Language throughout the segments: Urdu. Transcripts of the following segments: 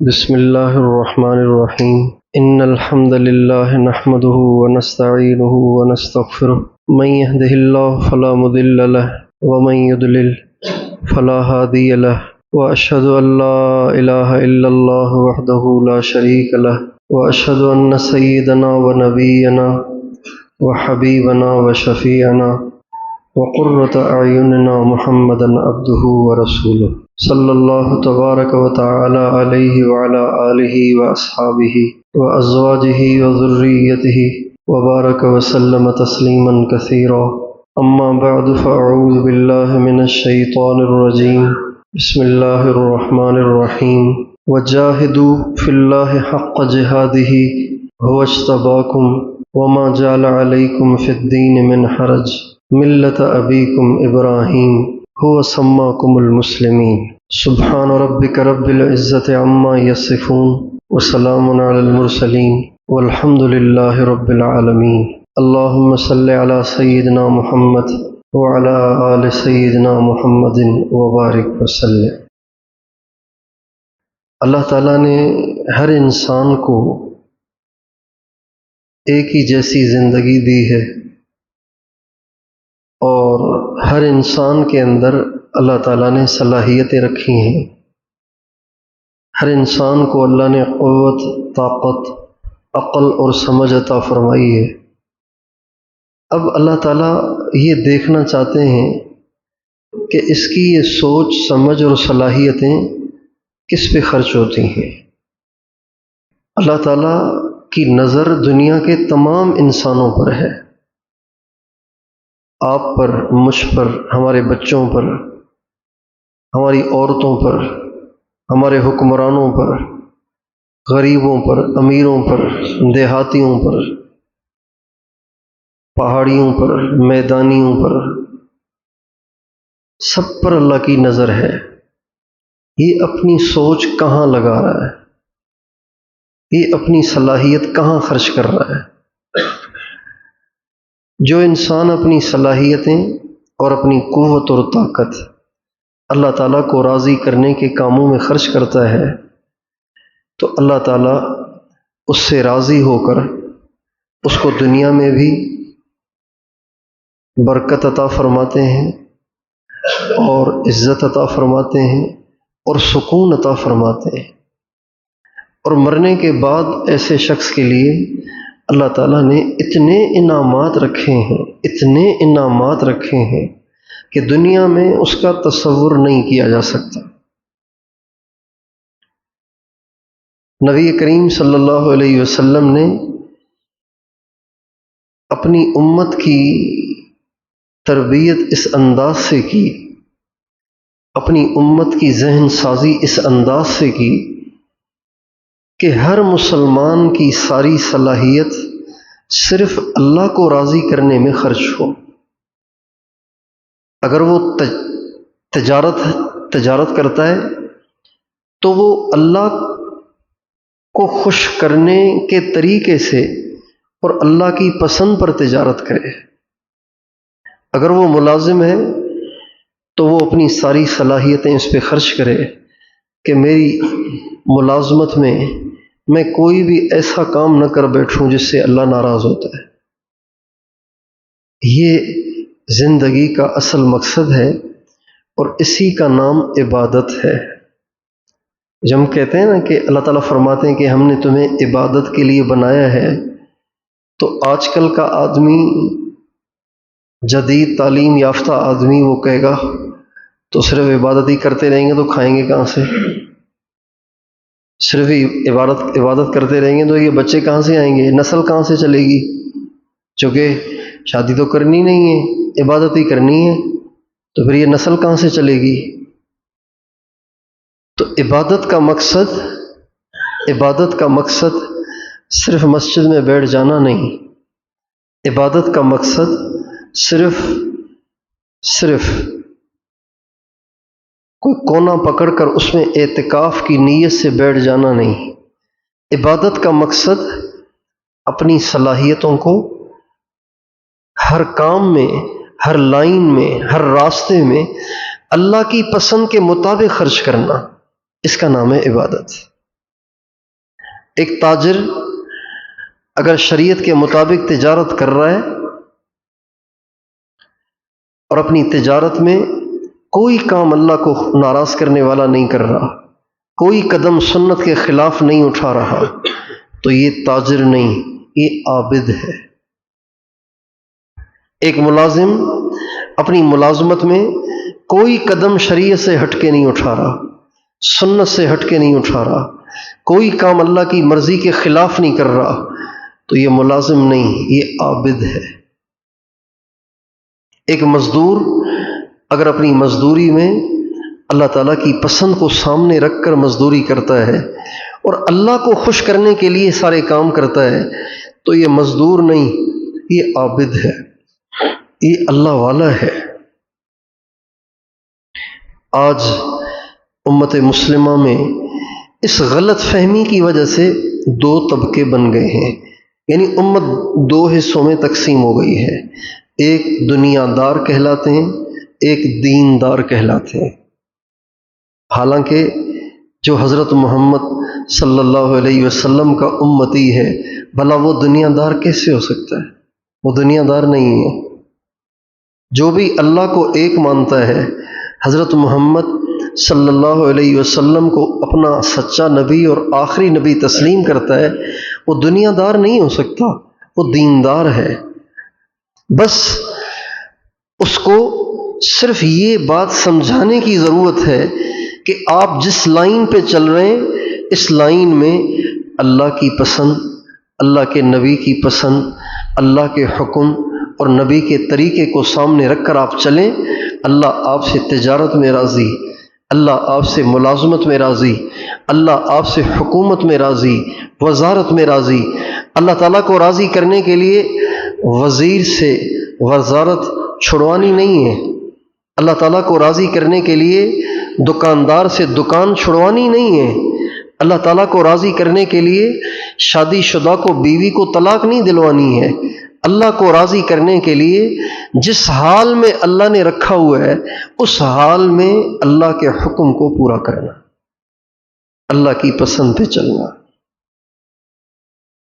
بسم الله الرحمن الرحيم إن الحمد لله نحمده ونستعينه ونستغفره من يهده الله فلا مضل له ومن يضلل فلا هادي له وأشهد أن لا إله إلا الله وحده لا شريك له وأشهد أن سيدنا ونبينا وحبيبنا وشفيعنا وقرة أعيننا محمدا عبده ورسوله صلی اللہ تبارک و تعالی علیہ وعلی آلہ واصحابہ وازواجہ وذریتہ وبارک وسلم تسلیما کثیرا اما بعد فاعوذ باللہ من الشیطان الرجیم بسم اللہ الرحمن الرحیم وجاہدوا فی اللہ حق جہادہ هو اجتباکم وما جعل علیکم فی الدین من حرج ملۃ ابیکم ابراہیم هو سماکم المسلمین سبحان ربک رب العزت عما یصفون وسلام علی المرسلین والحمد للہ رب العالمین اللہم صل علی سیدنا محمد وعلی آل سیدنا محمد وبارک وسلم۔ اللہ تعالیٰ نے ہر انسان کو ایک ہی جیسی زندگی دی ہے اور ہر انسان کے اندر اللہ تعالیٰ نے صلاحیتیں رکھی ہیں۔ ہر انسان کو اللہ نے قوت، طاقت، عقل اور سمجھ عطا فرمائی ہے۔ اب اللہ تعالیٰ یہ دیکھنا چاہتے ہیں کہ اس کی یہ سوچ، سمجھ اور صلاحیتیں کس پہ خرچ ہوتی ہیں۔ اللہ تعالیٰ کی نظر دنیا کے تمام انسانوں پر ہے، آپ پر، مجھ پر، ہمارے بچوں پر، ہماری عورتوں پر، ہمارے حکمرانوں پر، غریبوں پر، امیروں پر، دیہاتیوں پر، پہاڑیوں پر، میدانیوں پر، سب پر اللہ کی نظر ہے۔ یہ اپنی سوچ کہاں لگا رہا ہے، یہ اپنی صلاحیت کہاں خرچ کر رہا ہے۔ جو انسان اپنی صلاحیتیں اور اپنی قوت اور طاقت اللہ تعالیٰ کو راضی کرنے کے کاموں میں خرچ کرتا ہے تو اللہ تعالیٰ اس سے راضی ہو کر اس کو دنیا میں بھی برکت عطا فرماتے ہیں اور عزت عطا فرماتے ہیں اور سکون عطا فرماتے ہیں، اور مرنے کے بعد ایسے شخص کے لیے اللہ تعالیٰ نے اتنے انعامات رکھے ہیں کہ دنیا میں اس کا تصور نہیں کیا جا سکتا۔ نبی کریم صلی اللہ علیہ وسلم نے اپنی امت کی تربیت اس انداز سے کی، اپنی امت کی ذہن سازی اس انداز سے کی کہ ہر مسلمان کی ساری صلاحیت صرف اللہ کو راضی کرنے میں خرچ ہو۔ اگر وہ تجارت کرتا ہے تو وہ اللہ کو خوش کرنے کے طریقے سے اور اللہ کی پسند پر تجارت کرے۔ اگر وہ ملازم ہے تو وہ اپنی ساری صلاحیتیں اس پہ خرچ کرے کہ میری ملازمت میں کوئی بھی ایسا کام نہ کر بیٹھوں جس سے اللہ ناراض ہوتا ہے۔ یہ زندگی کا اصل مقصد ہے اور اسی کا نام عبادت ہے۔ جب ہم کہتے ہیں نا کہ اللہ تعالیٰ فرماتے ہیں کہ ہم نے تمہیں عبادت کے لیے بنایا ہے، تو آج کل کا آدمی، جدید تعلیم یافتہ آدمی، وہ کہے گا تو صرف عبادت ہی کرتے رہیں گے تو کھائیں گے کہاں سے؟ صرف عبادت کرتے رہیں گے تو یہ بچے کہاں سے آئیں گے، نسل کہاں سے چلے گی؟ چونکہ شادی تو کرنی نہیں ہے، عبادت ہی کرنی ہے، تو پھر یہ نسل کہاں سے چلے گی؟ تو عبادت کا مقصد صرف مسجد میں بیٹھ جانا نہیں، عبادت کا مقصد صرف کوئی کونا پکڑ کر اس میں اعتکاف کی نیت سے بیٹھ جانا نہیں۔ عبادت کا مقصد اپنی صلاحیتوں کو ہر کام میں، ہر لائن میں، ہر راستے میں اللہ کی پسند کے مطابق خرچ کرنا، اس کا نام ہے عبادت۔ ایک تاجر اگر شریعت کے مطابق تجارت کر رہا ہے اور اپنی تجارت میں کوئی کام اللہ کو ناراض کرنے والا نہیں کر رہا، کوئی قدم سنت کے خلاف نہیں اٹھا رہا، تو یہ تاجر نہیں، یہ عابد ہے۔ ایک ملازم اپنی ملازمت میں کوئی قدم شریعت سے ہٹ کے نہیں اٹھا رہا، سنت سے ہٹ کے نہیں اٹھا رہا، کوئی کام اللہ کی مرضی کے خلاف نہیں کر رہا، تو یہ ملازم نہیں، یہ عابد ہے۔ ایک مزدور اگر اپنی مزدوری میں اللہ تعالیٰ کی پسند کو سامنے رکھ کر مزدوری کرتا ہے اور اللہ کو خوش کرنے کے لیے سارے کام کرتا ہے، تو یہ مزدور نہیں، یہ عابد ہے، یہ اللہ والا ہے۔ آج امت مسلمہ میں اس غلط فہمی کی وجہ سے دو طبقے بن گئے ہیں، یعنی امت دو حصوں میں تقسیم ہو گئی ہے، ایک دنیا دار کہلاتے ہیں، ایک دیندار کہلاتے ہیں۔ حالانکہ جو حضرت محمد صلی اللہ علیہ وسلم کا امتی ہے، بھلا وہ دنیا دار کیسے ہو سکتا ہے؟ وہ دنیا دار نہیں ہے۔ جو بھی اللہ کو ایک مانتا ہے، حضرت محمد صلی اللہ علیہ وسلم کو اپنا سچا نبی اور آخری نبی تسلیم کرتا ہے، وہ دنیا دار نہیں ہو سکتا، وہ دیندار ہے۔ بس اس کو صرف یہ بات سمجھانے کی ضرورت ہے کہ آپ جس لائن پہ چل رہے ہیں، اس لائن میں اللہ کی پسند، اللہ کے نبی کی پسند، اللہ کے حکم اور نبی کے طریقے کو سامنے رکھ کر آپ چلیں۔ اللہ آپ سے تجارت میں راضی، اللہ آپ سے ملازمت میں راضی، اللہ آپ سے حکومت میں راضی، وزارت میں راضی۔ اللہ تعالیٰ کو راضی کرنے کے لیے وزیر سے وزارت چھڑوانی نہیں ہے، اللہ تعالیٰ کو راضی کرنے کے لیے دکاندار سے دکان چھڑوانی نہیں ہے، اللہ تعالیٰ کو راضی کرنے کے لیے شادی شدہ کو بیوی کو طلاق نہیں دلوانی ہے۔ اللہ کو راضی کرنے کے لیے جس حال میں اللہ نے رکھا ہوا ہے، اس حال میں اللہ کے حکم کو پورا کرنا، اللہ کی پسند پہ چلنا۔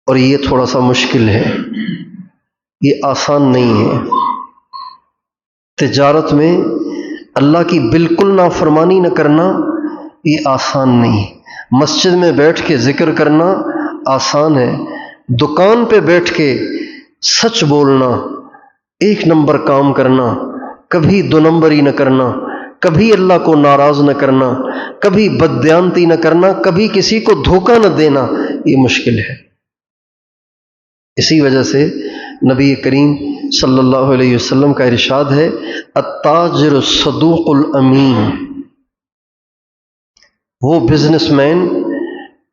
اور یہ تھوڑا سا مشکل ہے، یہ آسان نہیں ہے۔ تجارت میں اللہ کی بالکل نافرمانی نہ کرنا یہ آسان نہیں۔ مسجد میں بیٹھ کے ذکر کرنا آسان ہے، دکان پہ بیٹھ کے سچ بولنا، ایک نمبر کام کرنا، کبھی دو نمبری نہ کرنا، کبھی اللہ کو ناراض نہ کرنا، کبھی بددیانتی نہ کرنا، کبھی کسی کو دھوکہ نہ دینا، یہ مشکل ہے۔ اسی وجہ سے نبی کریم صلی اللہ علیہ وسلم کا ارشاد ہے، التاجر الصدوق الامین۔ وہ بزنس مین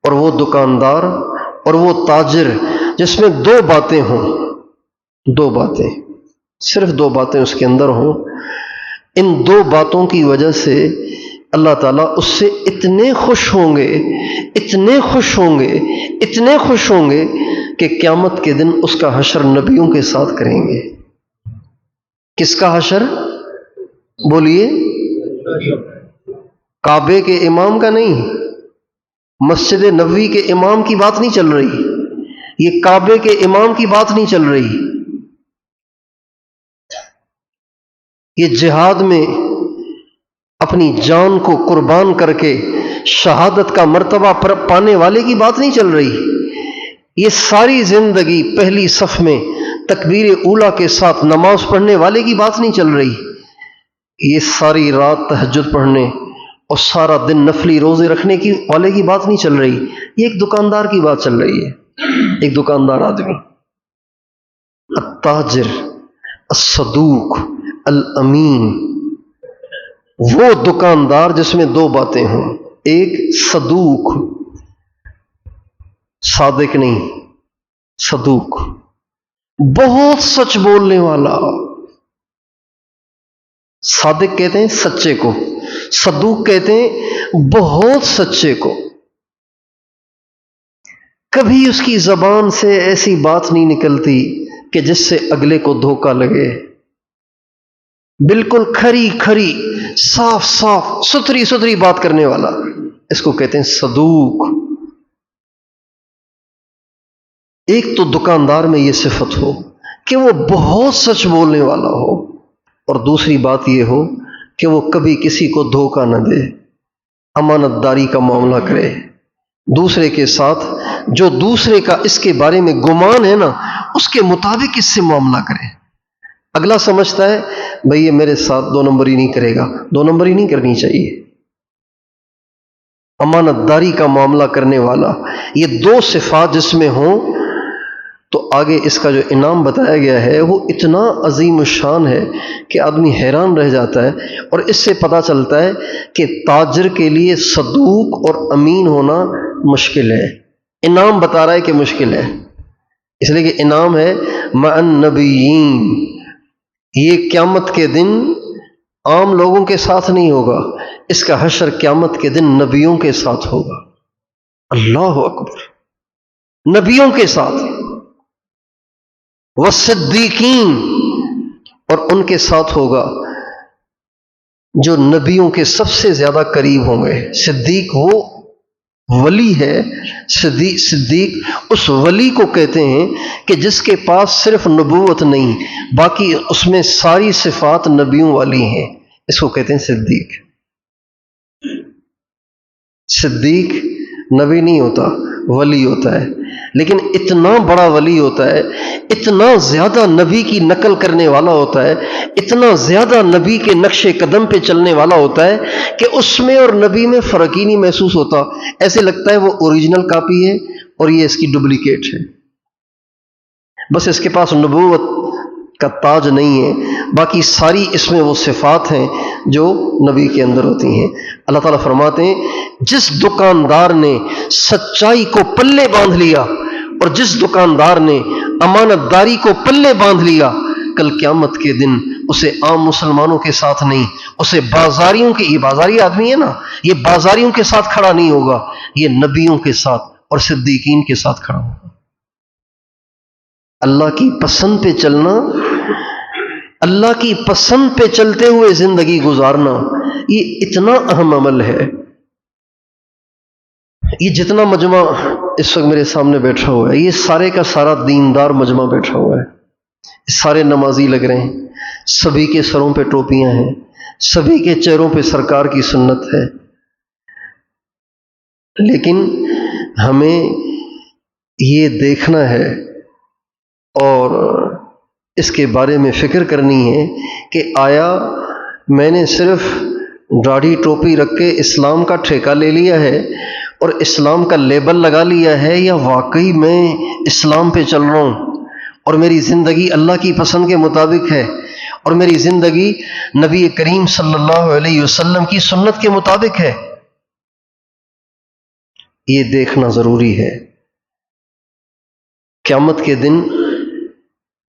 اور وہ دکاندار اور وہ تاجر جس میں دو باتیں ہوں، دو باتیں، صرف دو باتیں اس کے اندر ہوں، ان دو باتوں کی وجہ سے اللہ تعالیٰ اس سے اتنے خوش ہوں گے، اتنے خوش ہوں گے، اتنے خوش ہوں گے کہ قیامت کے دن اس کا حشر نبیوں کے ساتھ کریں گے۔ کس کا حشر؟ بولیے، کعبے کے امام کا نہیں، مسجد نبوی کے امام کی بات نہیں چل رہی، یہ کعبے کے امام کی بات نہیں چل رہی۔ یہ جہاد میں اپنی جان کو قربان کر کے شہادت کا مرتبہ پانے والے کی بات نہیں چل رہی۔ یہ ساری زندگی پہلی صف میں تکبیر اولیٰ کے ساتھ نماز پڑھنے والے کی بات نہیں چل رہی۔ یہ ساری رات تہجد پڑھنے اور سارا دن نفلی روزے رکھنے کی والے کی بات نہیں چل رہی، یہ ایک دکاندار کی بات چل رہی ہے، ایک دکاندار آدمی۔ التاجر الصدوق الامین، وہ دکاندار جس میں دو باتیں ہوں، ایک صدوق، صادق نہیں، صدوق، بہت سچ بولنے والا۔ صادق کہتے ہیں سچے کو، صدوق کہتے ہیں بہت سچے کو۔ کبھی اس کی زبان سے ایسی بات نہیں نکلتی کہ جس سے اگلے کو دھوکہ لگے، بالکل کھری کھری، صاف صاف، ستھری ستھری بات کرنے والا، اس کو کہتے ہیں صدوق۔ ایک تو دکاندار میں یہ صفت ہو کہ وہ بہت سچ بولنے والا ہو، اور دوسری بات یہ ہو کہ وہ کبھی کسی کو دھوکہ نہ دے، امانت داری کا معاملہ کرے، دوسرے کے ساتھ جو دوسرے کا اس کے بارے میں گمان ہے نا، اس کے مطابق اس سے معاملہ کرے۔ اگلا سمجھتا ہے بھئی یہ میرے ساتھ دو نمبری نہیں کرے گا، دو نمبری نہیں کرنی چاہیے۔ امانت داری کا معاملہ کرنے والا، یہ دو صفات جس میں ہوں تو آگے اس کا جو انعام بتایا گیا ہے وہ اتنا عظیم الشان ہے کہ آدمی حیران رہ جاتا ہے، اور اس سے پتہ چلتا ہے کہ تاجر کے لیے صدوق اور امین ہونا مشکل ہے۔ انعام بتا رہا ہے کہ مشکل ہے، اس لیے کہ انعام ہے مع النبیین، یہ قیامت کے دن عام لوگوں کے ساتھ نہیں ہوگا، اس کا حشر قیامت کے دن نبیوں کے ساتھ ہوگا۔ اللہ اکبر، نبیوں کے ساتھ، والصدیقین، اور ان کے ساتھ ہوگا جو نبیوں کے سب سے زیادہ قریب ہوں گے۔ صدیق وہ ولی ہے، صدیق اس ولی کو کہتے ہیں کہ جس کے پاس صرف نبوت نہیں، باقی اس میں ساری صفات نبیوں والی ہیں، اس کو کہتے ہیں صدیق۔ صدیق نبی نہیں ہوتا، ولی ہوتا ہے، لیکن اتنا بڑا ولی ہوتا ہے، اتنا زیادہ نبی کی نقل کرنے والا ہوتا ہے، اتنا زیادہ نبی کے نقش قدم پہ چلنے والا ہوتا ہے کہ اس میں اور نبی میں فرق ہی نہیں محسوس ہوتا، ایسے لگتا ہے وہ اوریجنل کاپی ہے اور یہ اس کی ڈپلیکیٹ ہے۔ بس اس کے پاس نبوت کا تاج نہیں ہے، باقی ساری اس میں وہ صفات ہیں جو نبی کے اندر ہوتی ہیں۔ اللہ تعالیٰ فرماتے ہیں جس دکاندار نے سچائی کو پلے باندھ لیا اور جس دکاندار نے امانت داری کو پلے باندھ لیا، کل قیامت کے دن اسے عام مسلمانوں کے ساتھ نہیں، اسے بازاریوں کے، یہ بازاری آدمی ہے نا، یہ بازاریوں کے ساتھ کھڑا نہیں ہوگا، یہ نبیوں کے ساتھ اور صدیقین کے ساتھ کھڑا ہوگا۔ اللہ کی پسند پہ چلنا، اللہ کی پسند پہ چلتے ہوئے زندگی گزارنا، یہ اتنا اہم عمل ہے۔ یہ جتنا مجمع اس وقت میرے سامنے بیٹھا ہوا ہے، یہ سارے کا سارا دیندار مجمع بیٹھا ہوا ہے، سارے نمازی لگ رہے ہیں، سبھی کے سروں پہ ٹوپیاں ہیں، سبھی کے چہروں پہ سرکار کی سنت ہے، لیکن ہمیں یہ دیکھنا ہے اور اس کے بارے میں فکر کرنی ہے کہ آیا میں نے صرف داڑھی ٹوپی رکھ کے اسلام کا ٹھیکہ لے لیا ہے اور اسلام کا لیبل لگا لیا ہے، یا واقعی میں اسلام پہ چل رہا ہوں اور میری زندگی اللہ کی پسند کے مطابق ہے اور میری زندگی نبی کریم صلی اللہ علیہ وسلم کی سنت کے مطابق ہے۔ یہ دیکھنا ضروری ہے۔ قیامت کے دن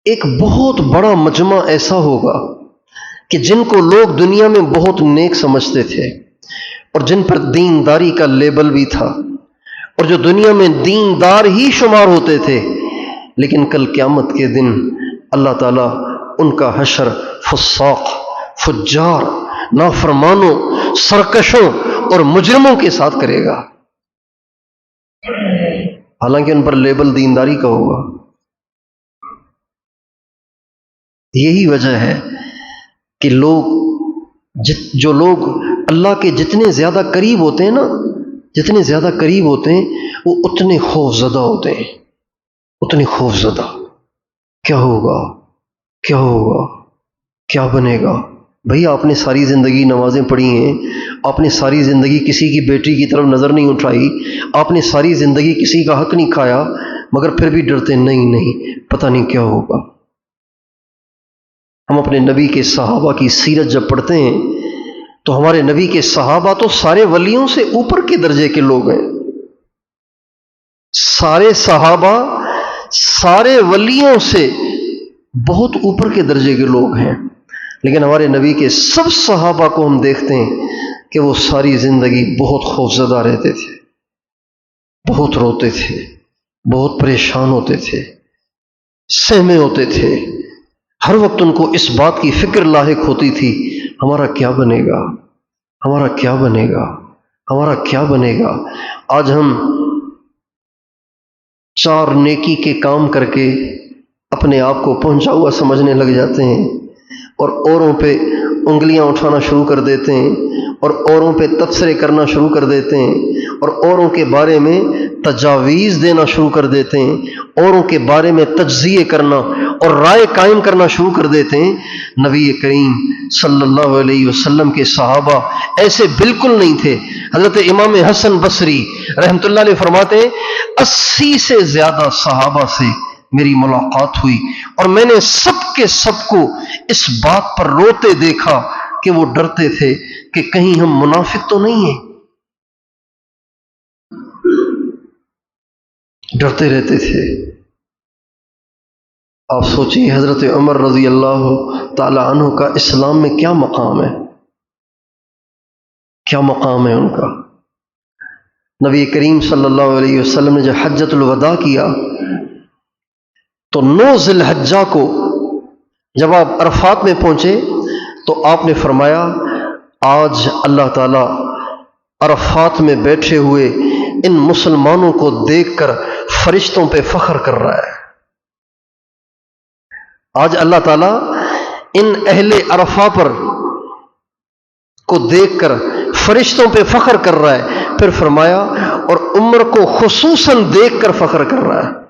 ایک بہت بڑا مجمع ایسا ہوگا کہ جن کو لوگ دنیا میں بہت نیک سمجھتے تھے اور جن پر دینداری کا لیبل بھی تھا اور جو دنیا میں دیندار ہی شمار ہوتے تھے، لیکن کل قیامت کے دن اللہ تعالیٰ ان کا حشر فساق، فجار، نافرمانوں، سرکشوں اور مجرموں کے ساتھ کرے گا، حالانکہ ان پر لیبل دینداری کا ہوگا۔ یہی وجہ ہے کہ جو لوگ اللہ کے جتنے زیادہ قریب ہوتے ہیں نا، جتنے زیادہ قریب ہوتے ہیں وہ اتنے خوف زدہ ہوتے ہیں، اتنے خوف زدہ۔ کیا ہوگا، کیا ہوگا، کیا بنے گا؟ بھئی آپ نے ساری زندگی نمازیں پڑھی ہیں، آپ نے ساری زندگی کسی کی بیٹی کی طرف نظر نہیں اٹھائی، آپ نے ساری زندگی کسی کا حق نہیں کھایا، مگر پھر بھی ڈرتے نہیں پتہ نہیں کیا ہوگا۔ ہم اپنے نبی کے صحابہ کی سیرت جب پڑھتے ہیں تو ہمارے نبی کے صحابہ تو سارے ولیوں سے اوپر کے درجے کے لوگ ہیں، سارے صحابہ سارے ولیوں سے بہت اوپر کے درجے کے لوگ ہیں، لیکن ہمارے نبی کے سب صحابہ کو ہم دیکھتے ہیں کہ وہ ساری زندگی بہت خوفزدہ رہتے تھے، بہت روتے تھے، بہت پریشان ہوتے تھے، سہمے ہوتے تھے، ہر وقت ان کو اس بات کی فکر لاحق ہوتی تھی ہمارا کیا بنے گا، ہمارا کیا بنے گا، ہمارا کیا بنے گا۔ آج ہم 4 نیکی کے کام کر کے اپنے آپ کو پہنچا ہوا سمجھنے لگ جاتے ہیں اور اوروں پہ انگلیاں اٹھانا شروع کر دیتے ہیں اور اوروں پہ تبصرے کرنا شروع کر دیتے ہیں اور اوروں کے بارے میں تجاویز دینا شروع کر دیتے ہیں، اوروں کے بارے میں تجزیے کرنا اور رائے قائم کرنا شروع کر دیتے ہیں۔ نبی کریم صلی اللہ علیہ وسلم کے صحابہ ایسے بالکل نہیں تھے۔ حضرت امام حسن بصری رحمۃ اللہ علیہ فرماتے ہیں 80 سے زیادہ صحابہ سے میری ملاقات ہوئی اور میں نے سب کے سب کو اس بات پر روتے دیکھا کہ وہ ڈرتے تھے کہ کہیں ہم منافق تو نہیں ہیں، ڈرتے رہتے تھے۔ آپ سوچیے حضرت عمر رضی اللہ تعالی عنہ کا اسلام میں کیا مقام ہے، کیا مقام ہے ان کا۔ نبی کریم صلی اللہ علیہ وسلم نے جب حجۃ الوداع کیا تو 9 ذی الحجہ کو جب آپ عرفات میں پہنچے تو آپ نے فرمایا آج اللہ تعالیٰ عرفات میں بیٹھے ہوئے ان مسلمانوں کو دیکھ کر فرشتوں پہ فخر کر رہا ہے۔ آج اللہ تعالیٰ ان اہل عرفہ پر کو دیکھ کر فرشتوں پہ فخر کر رہا ہے، پھر فرمایا اور عمر کو خصوصاً دیکھ کر فخر کر رہا ہے۔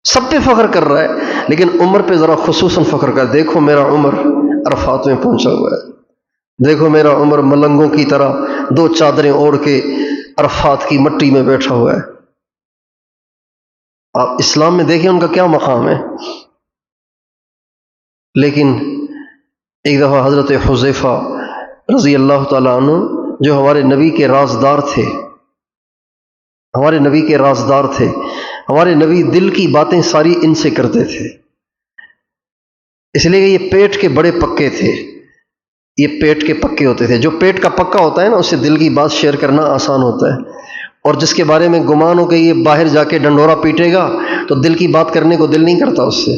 سب پہ فخر کر رہا ہے لیکن عمر پہ ذرا خصوصاً فخر کر، دیکھو میرا عمر عرفات میں پہنچا ہوا ہے، دیکھو میرا عمر ملنگوں کی طرح 2 چادریں اوڑھ کے عرفات کی مٹی میں بیٹھا ہوا ہے۔ آپ اسلام میں دیکھیں ان کا کیا مقام ہے۔ لیکن ایک دفعہ حضرت حذیفہ رضی اللہ تعالیٰ عنہ جو ہمارے نبی کے رازدار تھے، ہمارے نبی کے رازدار تھے، ہمارے نبی دل کی باتیں ساری ان سے کرتے تھے، اس لیے کہ یہ پیٹ کے بڑے پکے تھے، یہ پیٹ کے پکے ہوتے تھے۔ جو پیٹ کا پکا ہوتا ہے نا، اس سے دل کی بات شیئر کرنا آسان ہوتا ہے، اور جس کے بارے میں گمان ہو کہ یہ باہر جا کے ڈنڈورا پیٹے گا تو دل کی بات کرنے کو دل نہیں کرتا اس سے۔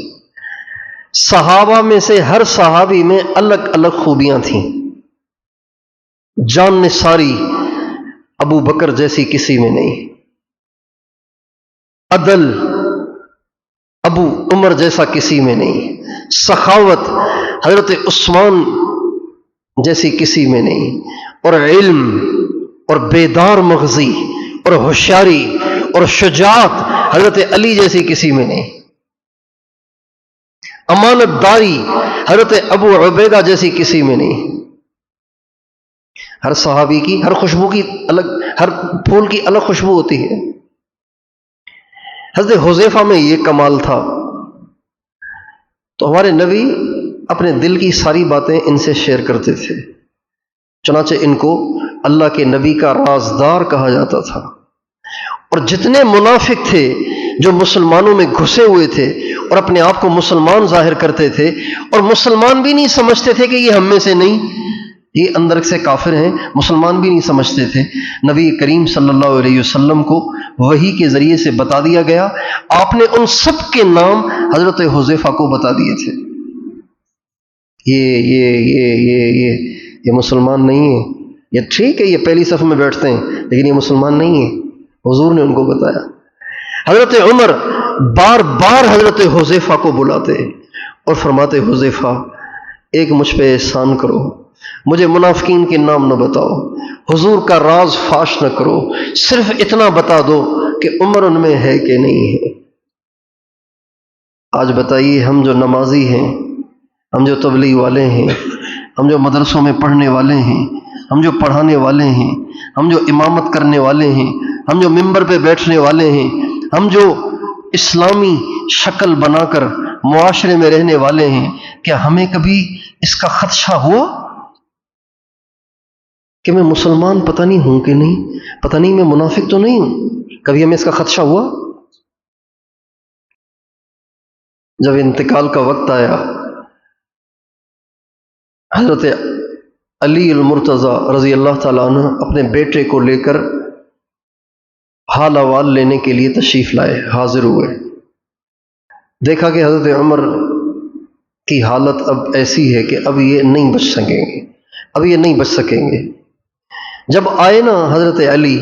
صحابہ میں سے ہر صحابی میں الگ الگ خوبیاں تھیں، جان نثاری ابو بکر جیسی کسی میں نہیں، عدل ابو عمر جیسا کسی میں نہیں، سخاوت حضرت عثمان جیسی کسی میں نہیں، اور علم اور بیدار مغزی اور ہوشیاری اور شجاعت حضرت علی جیسی کسی میں نہیں، امانت داری حضرت ابو عبیدہ جیسی کسی میں نہیں۔ ہر صحابی کی ہر خوشبو کی الگ، ہر پھول کی الگ خوشبو ہوتی ہے۔ حضرت حذیفہ میں یہ کمال تھا، تو ہمارے نبی اپنے دل کی ساری باتیں ان سے شیئر کرتے تھے، چنانچہ ان کو اللہ کے نبی کا رازدار کہا جاتا تھا۔ اور جتنے منافق تھے جو مسلمانوں میں گھسے ہوئے تھے اور اپنے آپ کو مسلمان ظاہر کرتے تھے اور مسلمان بھی نہیں سمجھتے تھے کہ یہ ہم میں سے نہیں، یہ اندر سے کافر ہیں، مسلمان بھی نہیں سمجھتے تھے، نبی کریم صلی اللہ علیہ وسلم کو وحی کے ذریعے سے بتا دیا گیا۔ آپ نے ان سب کے نام حضرت حذیفہ کو بتا دیے تھے، یہ مسلمان نہیں ہے، یہ ٹھیک ہے یہ پہلی صف میں بیٹھتے ہیں لیکن یہ مسلمان نہیں ہے، حضور نے ان کو بتایا۔ حضرت عمر بار بار حضرت حذیفہ کو بلاتے اور فرماتے حذیفہ ایک مجھ پہ احسان کرو، مجھے منافقین کے نام نہ بتاؤ، حضور کا راز فاش نہ کرو، صرف اتنا بتا دو کہ عمر ان میں ہے کہ نہیں ہے۔ آج بتائیے ہم جو نمازی ہیں، ہم جو تبلیغ والے ہیں، ہم جو مدرسوں میں پڑھنے والے ہیں، ہم جو پڑھانے والے ہیں، ہم جو امامت کرنے والے ہیں، ہم جو ممبر پہ بیٹھنے والے ہیں، ہم جو اسلامی شکل بنا کر معاشرے میں رہنے والے ہیں، کیا ہمیں کبھی اس کا خدشہ ہوا کہ میں مسلمان پتہ نہیں ہوں کہ نہیں، پتہ نہیں میں منافق تو نہیں ہوں؟ کبھی ہمیں اس کا خدشہ ہوا؟ جب انتقال کا وقت آیا، حضرت علی المرتضیٰ رضی اللہ تعالیٰ عنہ اپنے بیٹے کو لے کر حال احوال لینے کے لیے تشریف لائے، حاضر ہوئے، دیکھا کہ حضرت عمر کی حالت اب ایسی ہے کہ اب یہ نہیں بچ سکیں گے، اب یہ نہیں بچ سکیں گے۔ جب آئے نا حضرت علی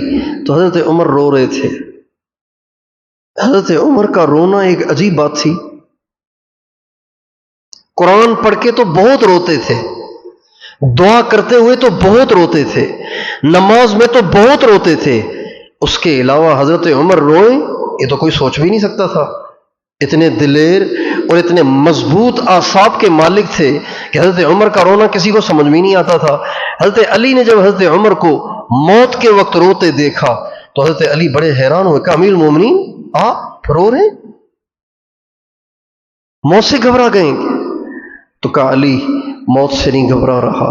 تو حضرت عمر رو رہے تھے، حضرت عمر کا رونا ایک عجیب بات تھی. قرآن پڑھ کے تو بہت روتے تھے، دعا کرتے ہوئے تو بہت روتے تھے، نماز میں تو بہت روتے تھے، اس کے علاوہ حضرت عمر روئیں یہ تو کوئی سوچ بھی نہیں سکتا تھا. اتنے دلیر اور اتنے مضبوط اعصاب کے مالک تھے کہ حضرت عمر کا رونا کسی کو سمجھ میں نہیں آتا تھا. حضرت علی نے جب حضرت عمر کو موت کے وقت روتے دیکھا تو حضرت علی بڑے حیران ہوئے. کہا امیر المومنین آپ رو رہے ہیں، موت سے گھبرا گئے؟ تو کہا علی موت سے نہیں گھبرا رہا،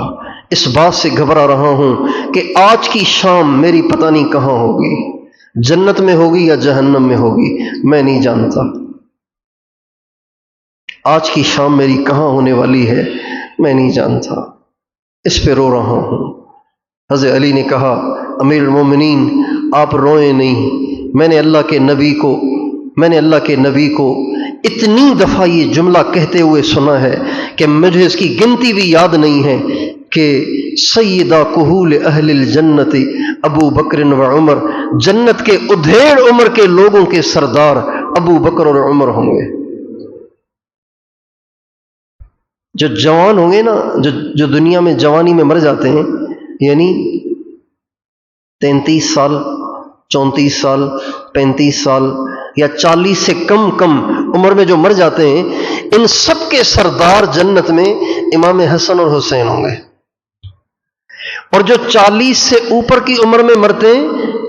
اس بات سے گھبرا رہا ہوں کہ آج کی شام میری پتہ نہیں کہاں ہوگی، جنت میں ہوگی یا جہنم میں ہوگی، میں نہیں جانتا. آج کی شام میری کہاں ہونے والی ہے میں نہیں جانتا، اس پہ رو رہا ہوں. حضرت علی نے کہا امیر المومنین آپ روئیں نہیں، میں نے اللہ کے نبی کو اتنی دفعہ یہ جملہ کہتے ہوئے سنا ہے کہ مجھے اس کی گنتی بھی یاد نہیں ہے کہ سیدہ کہول اہل الجنت ابو بکر و عمر، جنت کے ادھیڑ عمر کے لوگوں کے سردار ابو بکر اور عمر ہوں گے. جو جوان ہوں گے نا، جو دنیا میں جوانی میں مر جاتے ہیں، یعنی 33 سال 34 سال 35 سال یا 40 سے کم عمر میں جو مر جاتے ہیں، ان سب کے سردار جنت میں امام حسن اور حسین ہوں گے. اور جو 40 سے اوپر کی عمر میں مرتے ہیں،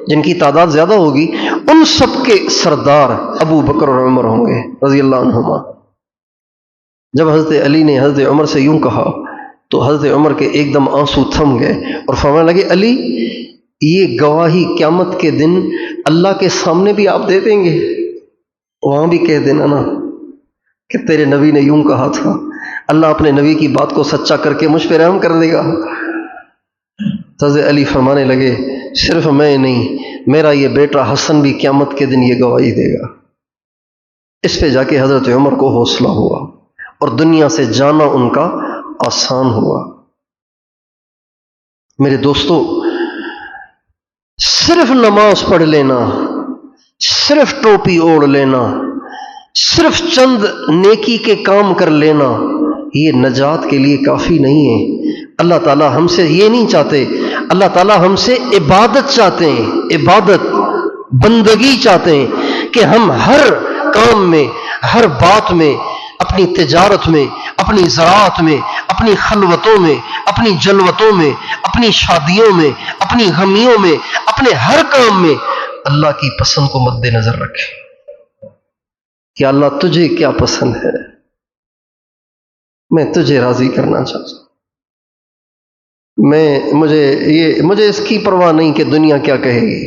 جن کی تعداد زیادہ ہوگی، ان سب کے سردار ابو بکر اور عمر ہوں گے رضی اللہ عنہما. جب حضرت علی نے حضرت عمر سے یوں کہا تو حضرت عمر کے ایک دم آنسو تھم گئے اور فرمانے لگے علی یہ گواہی قیامت کے دن اللہ کے سامنے بھی آپ دے دیں گے، وہاں بھی کہہ دینا نا کہ تیرے نبی نے یوں کہا تھا، اللہ اپنے نبی کی بات کو سچا کر کے مجھ پہ رحم کر دے گا. حضرت علی فرمانے لگے صرف میں نہیں، میرا یہ بیٹا حسن بھی قیامت کے دن یہ گواہی دے گا. اس پہ جا کے حضرت عمر کو حوصلہ ہوا اور دنیا سے جانا ان کا آسان ہوا. میرے دوستو، صرف نماز پڑھ لینا، صرف ٹوپی اوڑھ لینا، صرف چند نیکی کے کام کر لینا یہ نجات کے لیے کافی نہیں ہے. اللہ تعالیٰ ہم سے یہ نہیں چاہتے، اللہ تعالیٰ ہم سے عبادت چاہتے ہیں، عبادت بندگی چاہتے ہیں کہ ہم ہر کام میں، ہر بات میں، اپنی تجارت میں، اپنی زراعت میں، اپنی خلوتوں میں، اپنی جلوتوں میں، اپنی شادیوں میں، اپنی غمیوں میں، اپنے ہر کام میں اللہ کی پسند کو مد نظر رکھیں کہ اللہ تجھے کیا پسند ہے، میں تجھے راضی کرنا چاہتا ہوں. مجھے اس کی پرواہ نہیں کہ دنیا کیا کہے گی،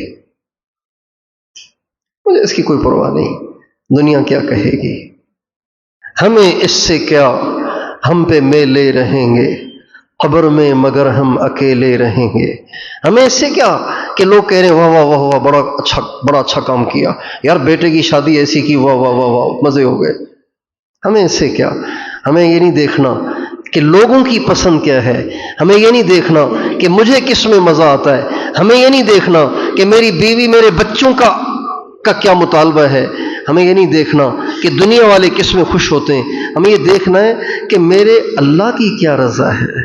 مجھے اس کی کوئی پرواہ نہیں دنیا کیا کہے گی. ہمیں اس سے کیا، ہم پہ میلے رہیں گے قبر میں مگر ہم اکیلے رہیں گے. ہمیں اس سے کیا کہ لوگ کہہ رہے ہیں واہ واہ واہ واہ بڑا اچھا کام کیا یار، بیٹے کی شادی ایسی کی، واہ واہ واہ واہ مزے ہو گئے. ہمیں اس سے کیا، ہمیں یہ نہیں دیکھنا کہ لوگوں کی پسند کیا ہے، ہمیں یہ نہیں دیکھنا کہ مجھے کس میں مزہ آتا ہے، ہمیں یہ نہیں دیکھنا کہ میری بیوی میرے بچوں کا کیا مطالبہ ہے، ہمیں یہ نہیں دیکھنا کہ دنیا والے کس میں خوش ہوتے ہیں. ہمیں یہ دیکھنا ہے کہ میرے اللہ کی کیا رضا ہے،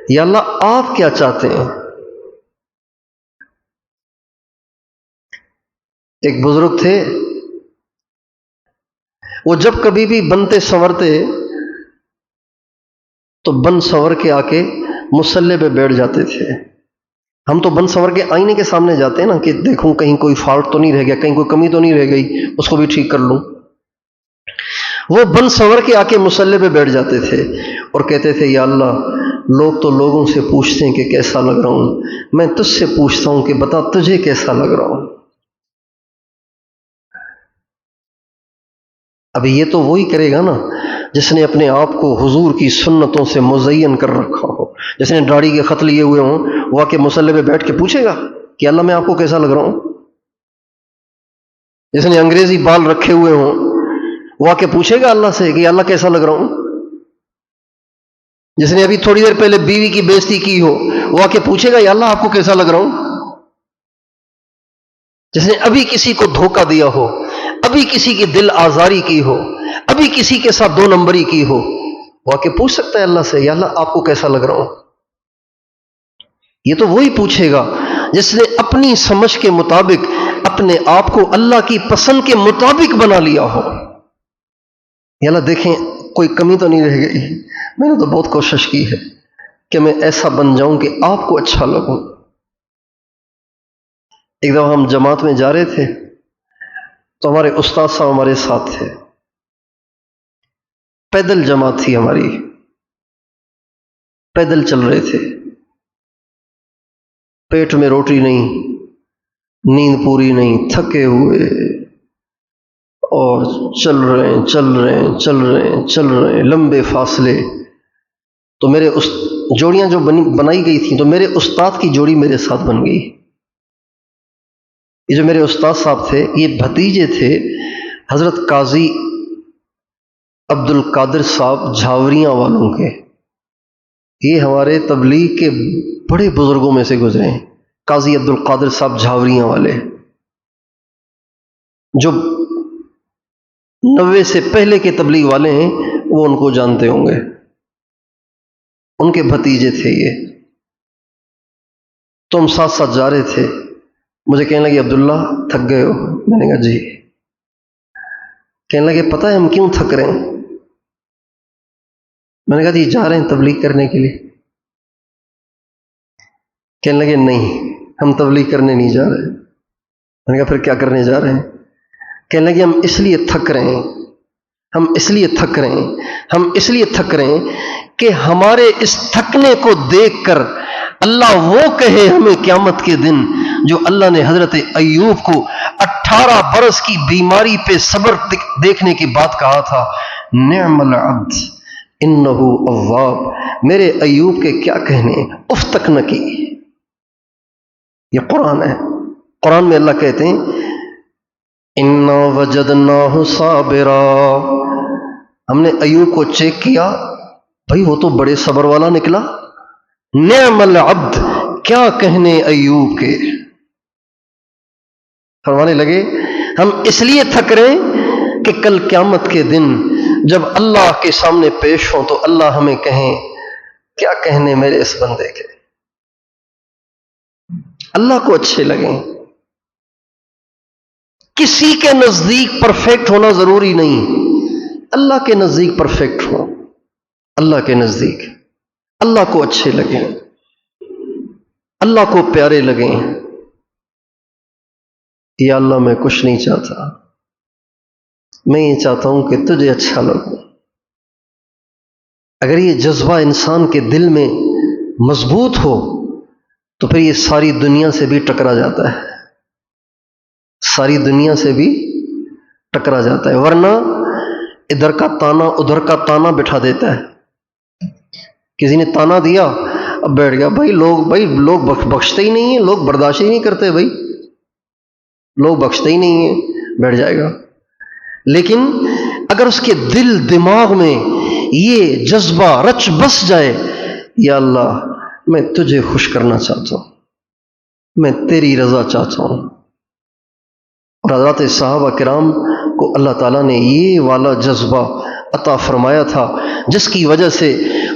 یا اللہ آپ کیا چاہتے ہیں. ایک بزرگ تھے، وہ جب کبھی بھی بنتے سنورتے تو بن سنور کے آ کے مصلے پہ بیٹھ جاتے تھے. ہم تو بن سنور کے آئینے کے سامنے جاتے ہیں نا کہ دیکھوں کہیں کوئی فالٹ تو نہیں رہ گیا، کہیں کوئی کمی تو نہیں رہ گئی، اس کو بھی ٹھیک کر لوں. وہ بن سنور کے آ کے مصلے پہ بیٹھ جاتے تھے اور کہتے تھے یا اللہ لوگ تو لوگوں سے پوچھتے ہیں کہ کیسا لگ رہا ہوں، میں تجھ سے پوچھتا ہوں کہ بتا تجھے کیسا لگ رہا ہوں. ابھی یہ تو وہی کرے گا نا جس نے اپنے آپ کو حضور کی سنتوں سے مزین کر رکھا ہو. جس نے داڑھی کے خط لیے ہوئے ہوں وہ آ کے مصلے پہ بیٹھ کے پوچھے گا کہ اللہ میں آپ کو کیسا لگ رہا ہوں. جس نے انگریزی بال رکھے ہوئے ہوں وہ آ کے پوچھے گا اللہ سے کہ اللہ کیسا لگ رہا ہوں. جس نے ابھی تھوڑی دیر پہلے بیوی کی بےزتی کی ہو وہ آ کے پوچھے گا یا اللہ آپ کو کیسا لگ رہا ہوں. جس نے ابھی کسی کو دھوکہ دیا ہو ابھی کسی کی دل آزاری کی ہو، ابھی کسی کے ساتھ دو نمبری کی ہو، وہ آ کے پوچھ سکتا ہے اللہ سے، یا اللہ آپ کو کیسا لگ رہا ہوں؟ یہ تو وہی پوچھے گا جس نے اپنی سمجھ کے مطابق اپنے آپ کو اللہ کی پسند کے مطابق بنا لیا ہو۔ یا اللہ دیکھیں کوئی کمی تو نہیں رہ گئی، میں نے تو بہت کوشش کی ہے کہ میں ایسا بن جاؤں کہ آپ کو اچھا لگوں۔ ایک دفعہ ہم جماعت میں جا رہے تھے تو ہمارے استاد صاحب ہمارے ساتھ تھے، پیدل جماعت تھی ہماری، پیدل چل رہے تھے، پیٹ میں روٹی نہیں، نیند پوری نہیں، تھکے ہوئے اور چل رہے ہیں لمبے فاصلے۔ تو میرے جوڑیاں جو بنائی گئی تھیں تو میرے استاد کی جوڑی میرے ساتھ بن گئی۔ یہ جو میرے استاد صاحب تھے یہ بھتیجے تھے حضرت قاضی عبد القادر صاحب جھاوریاں والوں کے۔ یہ ہمارے تبلیغ کے بڑے بزرگوں میں سے گزرے ہیں، قاضی عبد القادر صاحب جھاوریاں والے، جو 90 سے پہلے کے تبلیغ والے ہیں وہ ان کو جانتے ہوں گے، ان کے بھتیجے تھے یہ۔ تو ہم ساتھ ساتھ جا رہے تھے، مجھے کہنے لگے عبداللہ تھک گئے ہو؟ میں نے کہا جی۔ کہنے لگے پتہ ہے ہم کیوں تھک رہے ہیں؟ میں نے کہا جی جا رہے ہیں تبلیغ کرنے کے لیے۔ کہنے لگے نہیں ہم تبلیغ کرنے نہیں جا رہے۔ میں نے کہا پھر کیا کرنے جا رہے ہیں؟ کہنے لگے ہم اس لیے تھک رہے ہیں، ہم اس لیے تھک رہے ہیں کہ ہمارے اس تھکنے کو دیکھ کر اللہ وہ کہے ہمیں قیامت کے دن جو اللہ نے حضرت ایوب کو 18 برس کی بیماری پہ صبر دیکھنے کی بات کہا تھا، نعم العبد انہ اواب، میرے ایوب کے کیا کہنے، اف تک نہ کی۔ یہ قرآن ہے، قرآن میں اللہ کہتے ہیں انا وجدناہ صابرا، ہم نے ایوب کو چیک کیا، بھائی وہ تو بڑے صبر والا نکلا، نعم العبد، کیا کہنے ایوب کے۔ فرمانے لگے ہم اس لیے تھک رہے کہ کل قیامت کے دن جب اللہ کے سامنے پیش ہوں تو اللہ ہمیں کہیں کیا کہنے میرے اس بندے کے، اللہ کو اچھے لگیں۔ کسی کے نزدیک پرفیکٹ ہونا ضروری نہیں، اللہ کے نزدیک پرفیکٹ ہو، اللہ کے نزدیک اللہ کو اچھے لگیں، اللہ کو پیارے لگیں۔ یا اللہ میں کچھ نہیں چاہتا، میں یہ چاہتا ہوں کہ تجھے اچھا لگے۔ اگر یہ جذبہ انسان کے دل میں مضبوط ہو تو پھر یہ ساری دنیا سے بھی ٹکرا جاتا ہے، ساری دنیا سے بھی ٹکرا جاتا ہے، ورنہ ادھر کا تانا ادھر کا تانا بٹھا دیتا ہے۔ کسی نے تانا دیا اب بیٹھ گیا، بھائی لوگ بخشتے ہی نہیں ہیں، لوگ برداشت ہی نہیں کرتے، بھائی لوگ بخشتے ہی نہیں ہیں، بیٹھ جائے گا۔ لیکن اگر اس کے دل دماغ میں یہ جذبہ رچ بس جائے، یا اللہ میں تجھے خوش کرنا چاہتا ہوں، میں تیری رضا چاہتا ہوں۔ اور حضرات صحابہ کرام کو اللہ تعالیٰ نے یہ والا جذبہ عطا فرمایا تھا جس کی وجہ سے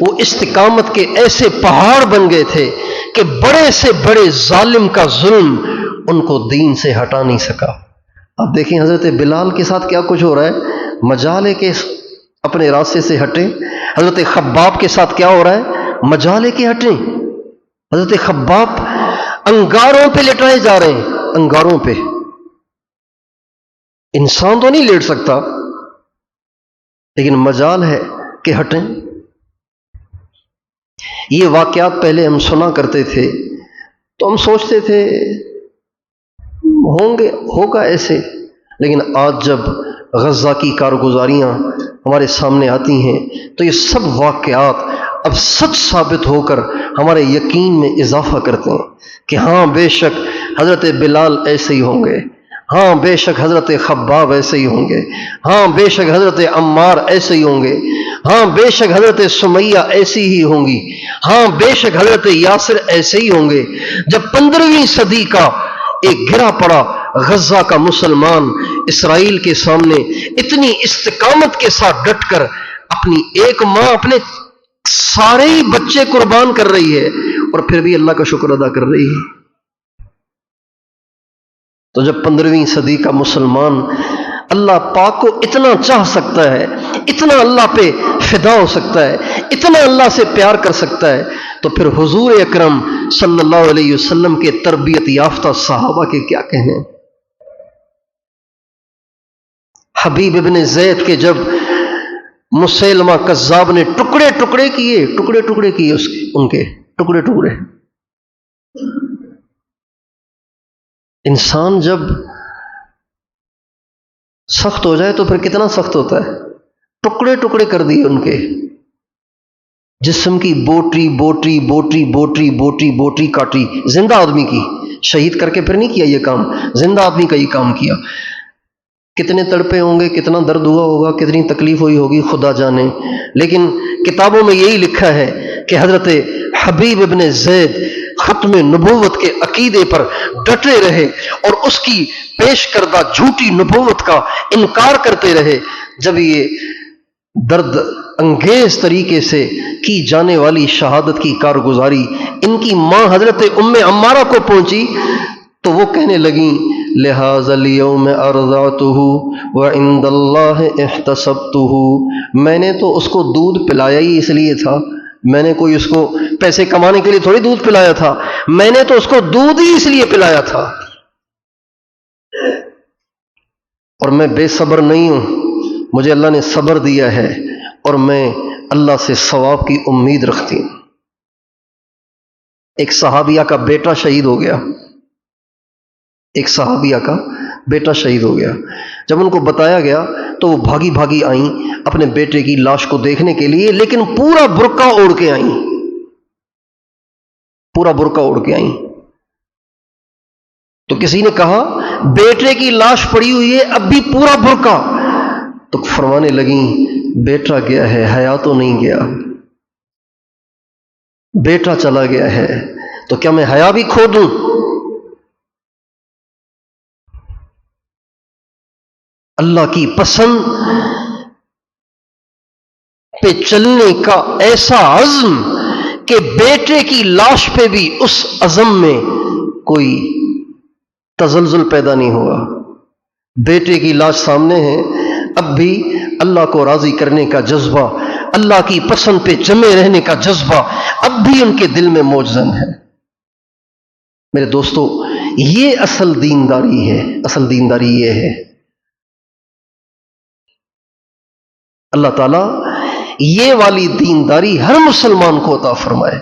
وہ استقامت کے ایسے پہاڑ بن گئے تھے کہ بڑے سے بڑے ظالم کا ظلم ان کو دین سے ہٹا نہیں سکا۔ اب دیکھیں حضرت بلال کے ساتھ کیا کچھ ہو رہا ہے، مجال ہے کہ اپنے راستے سے ہٹیں۔ حضرت خباب کے ساتھ کیا ہو رہا ہے، مجال ہے کہ ہٹیں۔ حضرت خباب انگاروں پہ لٹائے جا رہے ہیں، انگاروں پہ۔ انسان تو نہیں لیٹ سکتا لیکن مجال ہے کہ ہٹیں۔ یہ واقعات پہلے ہم سنا کرتے تھے تو ہم سوچتے تھے ہوگا ایسے، لیکن آج جب غزہ کی کارگزاریاں ہمارے سامنے آتی ہیں تو یہ سب واقعات اب سچ ثابت ہو کر ہمارے یقین میں اضافہ کرتے ہیں کہ ہاں بے شک حضرت بلال ایسے ہی ہوں گے، ہاں بے شک حضرت خباب ایسے ہی ہوں گے، ہاں بے شک حضرت عمار ایسے ہی ہوں گے، ہاں بے شک حضرت سمیہ ایسی ہی ہوں گی، ہاں بے شک حضرت یاسر ایسے ہی ہوں گے۔ جب 15ویں صدی کا ایک گرا پڑا غزہ کا مسلمان اسرائیل کے سامنے اتنی استقامت کے ساتھ ڈٹ کر اپنی ایک ماں اپنے سارے ہی بچے قربان کر رہی ہے اور پھر بھی اللہ کا شکر ادا کر رہی ہے. تو جب 15ویں صدی کا مسلمان اللہ پاک کو اتنا چاہ سکتا ہے، اتنا اللہ پہ فدا ہو سکتا ہے، اتنا اللہ سے پیار کر سکتا ہے، تو پھر حضور اکرم صلی اللہ علیہ وسلم کے تربیت یافتہ صحابہ کے کیا کہنے. حبیب ابن زید کے جب مسیلمہ کذاب نے ٹکڑے ٹکڑے کیے ان کے ٹکڑے ٹکڑے. انسان جب سخت ہو جائے تو پھر کتنا سخت ہوتا ہے. ٹکڑے ٹکڑے کر دیے ان کے جسم کی بوٹی بوٹی بوٹی بوٹی بوٹی بوٹی کاٹی. زندہ آدمی کی، شہید کر کے پھر نہیں کیا یہ کام، زندہ آدمی کا یہ کام کیا. کتنے تڑپے ہوں گے، کتنا درد ہوا ہوگا، کتنی تکلیف ہوئی ہوگی خدا جانے. لیکن کتابوں میں یہی لکھا ہے کہ حضرت حبیب ابن زید ختم نبوت کے عقیدے پر ڈٹے رہے اور اس کی پیش کردہ جھوٹی نبوت کا انکار کرتے رہے. جب یہ درد انگیز طریقے سے کی جانے والی شہادت کی کارگزاری ان کی ماں حضرت ام عمارہ کو پہنچی تو وہ کہنے لگیں لہذا اليوم ارضعته وعند اللہ احتسبته. میں نے تو اس کو دودھ پلایا ہی اس لیے تھا، میں نے کوئی اس کو پیسے کمانے کے لیے تھوڑی دودھ پلایا تھا، میں نے تو اس کو دودھ ہی اس لیے پلایا تھا. اور میں بے صبر نہیں ہوں، مجھے اللہ نے صبر دیا ہے اور میں اللہ سے ثواب کی امید رکھتی ہوں. ایک صحابیہ کا بیٹا شہید ہو گیا، ایک صحابیہ کا بیٹا شہید ہو گیا. جب ان کو بتایا گیا تو وہ بھاگی بھاگی آئیں اپنے بیٹے کی لاش کو دیکھنے کے لیے، لیکن پورا برقع اوڑھ کے آئیں، پورا برقع اوڑھ کے آئیں. تو کسی نے کہا بیٹے کی لاش پڑی ہوئی ہے اب بھی پورا برقع. تو فرمانے لگیں بیٹا گیا ہے، حیا تو نہیں گیا. بیٹا چلا گیا ہے تو کیا میں حیا بھی کھو دوں؟ اللہ کی پسند پہ چلنے کا ایسا عزم کہ بیٹے کی لاش پہ بھی اس عزم میں کوئی تزلزل پیدا نہیں ہوا. بیٹے کی لاش سامنے ہے، اب بھی اللہ کو راضی کرنے کا جذبہ، اللہ کی پسند پہ جمے رہنے کا جذبہ اب بھی ان کے دل میں موجزن ہے. میرے دوستو، یہ اصل دینداری ہے. اصل دینداری یہ ہے. اللہ تعالیٰ یہ والی دینداری ہر مسلمان کو عطا فرمائے.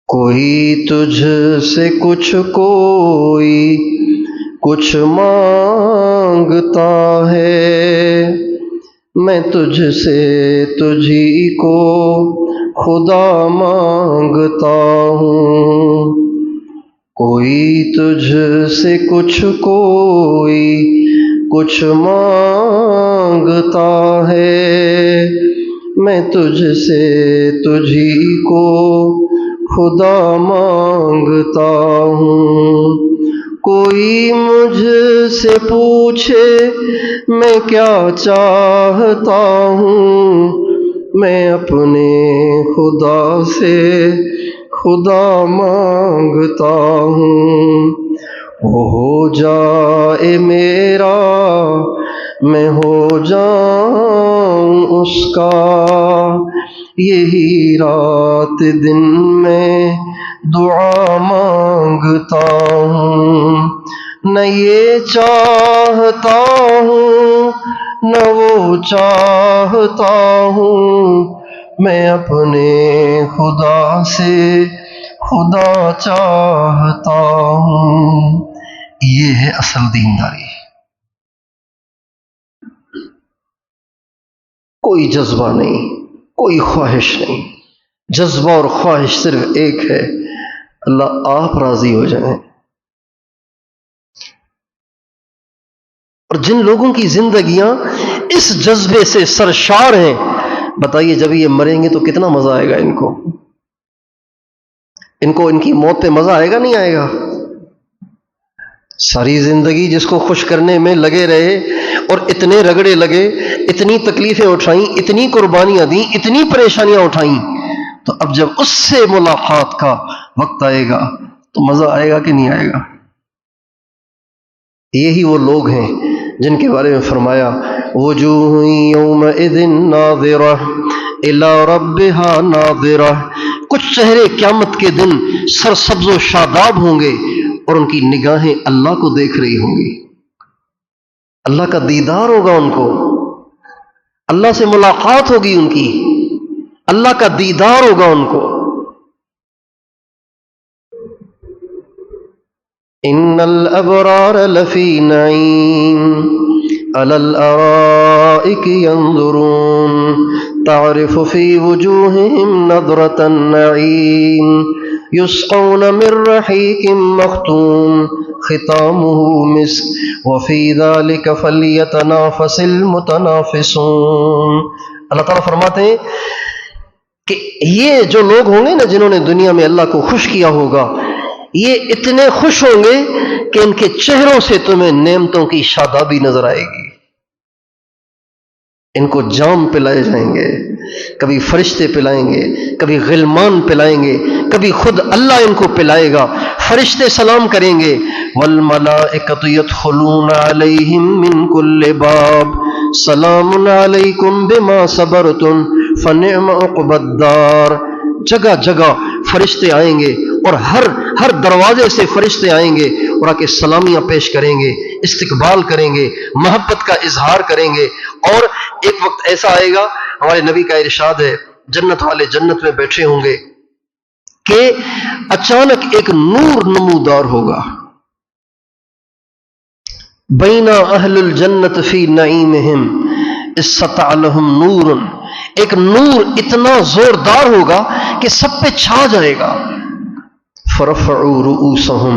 کوئی تجھ سے کوئی کچھ مانگتا ہے، میں تجھ سے تجھی کو خدا مانگتا ہوں. کوئی تجھ سے کوئی کچھ مانگتا ہے، میں تجھ سے تجھی کو خدا مانگتا ہوں. کوئی مجھ سے پوچھے میں کیا چاہتا ہوں، میں اپنے خدا سے خدا مانگتا ہوں. وہ ہو جائے میرا، میں ہو جاؤں اس کا، یہی رات دن میں دعا مانگتا ہوں. نہ یہ چاہتا ہوں نہ وہ چاہتا ہوں، میں اپنے خدا سے خدا چاہتا ہوں. یہ ہے اصل دینداری. کوئی جذبہ نہیں، کوئی خواہش نہیں. جذبہ اور خواہش صرف ایک ہے، اللہ آپ راضی ہو جائیں. اور جن لوگوں کی زندگیاں اس جذبے سے سرشار ہیں، بتائیے جب یہ مریں گے تو کتنا مزہ آئے گا ان کو. ان کو ان کی موت پہ مزہ آئے گا نہیں آئے گا؟ ساری زندگی جس کو خوش کرنے میں لگے رہے اور اتنے رگڑے لگے، اتنی تکلیفیں اٹھائیں، اتنی قربانیاں دیں، اتنی پریشانیاں اٹھائیں، تو اب جب اس سے ملاقات کا وقت آئے گا تو مزہ آئے گا کہ نہیں آئے گا؟ یہی وہ لوگ ہیں جن کے بارے میں فرمایا وجوہ یومئذ ناظرہ الی ربہا ناظرہ، کچھ چہرے قیامت کے دن سرسبز و شاداب ہوں گے اور ان کی نگاہیں اللہ کو دیکھ رہی ہوں گی، اللہ کا دیدار ہوگا ان کو، اللہ سے ملاقات ہوگی ان کی، اللہ کا دیدار ہوگا ان کو۔ ان الابرار لفی نعیم علی الارائک ینظرون تعرف فی وجوہہم نظرۃ النعیم یسقون من رحیق مختوم ختامہ مسک وفی ذلک فلیتنافس المتنافسون۔ اللہ تعالیٰ فرماتے ہیں کہ یہ جو لوگ ہوں گے نا جنہوں نے دنیا میں اللہ کو خوش کیا ہوگا، یہ اتنے خوش ہوں گے کہ ان کے چہروں سے تمہیں نعمتوں کی شادابی نظر آئے گی۔ ان کو جام پلائے جائیں گے، کبھی فرشتے پلائیں گے، کبھی غلمان پلائیں گے، کبھی خود اللہ ان کو پلائے گا، فرشتے سلام کریں گے والملائکۃ یدخلون علیہم من کل باب سلام علیکم بما صبرتم فنعم عقبی الدار۔ جگہ جگہ فرشتے آئیں گے اور ہر دروازے سے فرشتے آئیں گے اور آ کے سلامیاں پیش کریں گے، استقبال کریں گے، محبت کا اظہار کریں گے۔ اور ایک وقت ایسا آئے گا، ہمارے نبی کا ارشاد ہے، جنت والے جنت میں بیٹھے ہوں گے کہ اچانک ایک نور نمودار ہوگا، بین اہل الجنت فی نعیمہم استطاع لہم نور، ایک نور اتنا زوردار ہوگا کہ سب پہ چھا جائے گا۔ فرفعوا رؤوسہم،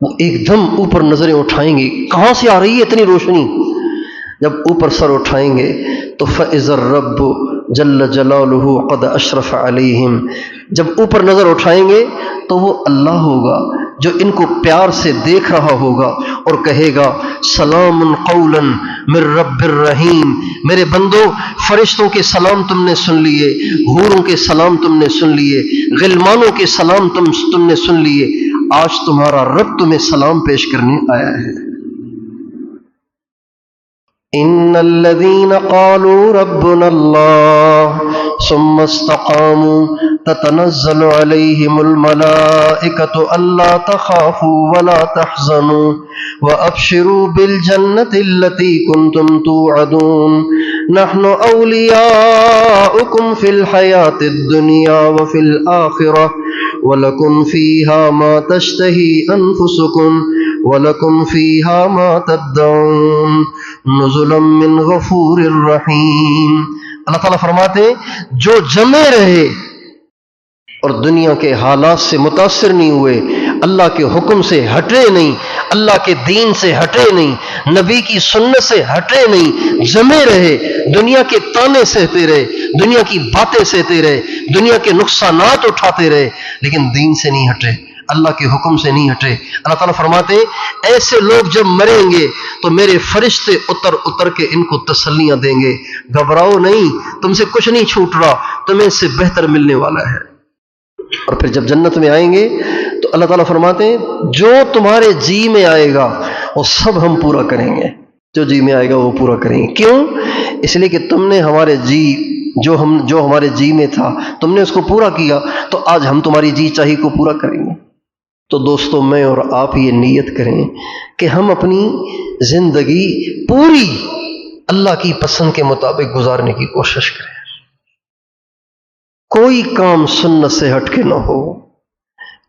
وہ ایک دم اوپر نظریں اٹھائیں گے، کہاں سے آ رہی ہے اتنی روشنی؟ جب اوپر سر اٹھائیں گے تو فَإِذَا الرَّبُّ جل جلالہ قد اشرف علیہم، جب اوپر نظر اٹھائیں گے تو وہ اللہ ہوگا جو ان کو پیار سے دیکھ رہا ہوگا اور کہے گا سلام قولا من رب الرحیم، میرے بندو فرشتوں کے سلام تم نے سن لیے، حوروں کے سلام تم نے سن لیے، غلمانوں کے سلام تم نے سن لیے، آج تمہارا رب تمہیں سلام پیش کرنے آیا ہے۔ ان الذين قالوا ربنا الله ثم استقاموا تتنزل عليهم الملائكة ألا تخافوا ولا تحزنوا وأبشروا بالجنة التي كنتم توعدون نحن أولياؤكم في الحياة الدنيا وفي الآخرة ولكم فيها ما تشتهي أنفسكم وَلَكُمْ فِيهَا مَا تَدَّعُونَ نُزُلًا مِّن غَفُورٍ رَّحِيمٍ۔ اللہ تعالیٰ فرماتے ہیں جو جمے رہے اور دنیا کے حالات سے متاثر نہیں ہوئے، اللہ کے حکم سے ہٹے نہیں، اللہ کے دین سے ہٹے نہیں، نبی کی سنت سے ہٹے نہیں، جمے رہے، دنیا کے تانے سہتے رہے، دنیا کی باتیں سہتے رہے، دنیا کے نقصانات اٹھاتے رہے، لیکن دین سے نہیں ہٹے، اللہ کے حکم سے نہیں ہٹے۔ اللہ تعالیٰ فرماتے ہیں ایسے لوگ جب مریں گے تو میرے فرشتے اتر کے ان کو تسلیاں دیں گے، گھبراؤ نہیں، تم سے کچھ نہیں چھوٹ رہا، تمہیں اس سے بہتر ملنے والا ہے۔ اور پھر جب جنت میں آئیں گے تو اللہ تعالیٰ فرماتے ہیں جو تمہارے جی میں آئے گا وہ سب ہم پورا کریں گے، جو جی میں آئے گا وہ پورا کریں گے۔ کیوں؟ اس لیے کہ تم نے ہمارے جی جو ہمارے جی میں تھا تم نے اس کو پورا کیا، تو آج ہم تمہاری جی چاہی کو پورا کریں گے۔ تو دوستو میں اور آپ یہ نیت کریں کہ ہم اپنی زندگی پوری اللہ کی پسند کے مطابق گزارنے کی کوشش کریں، کوئی کام سنت سے ہٹ کے نہ ہو،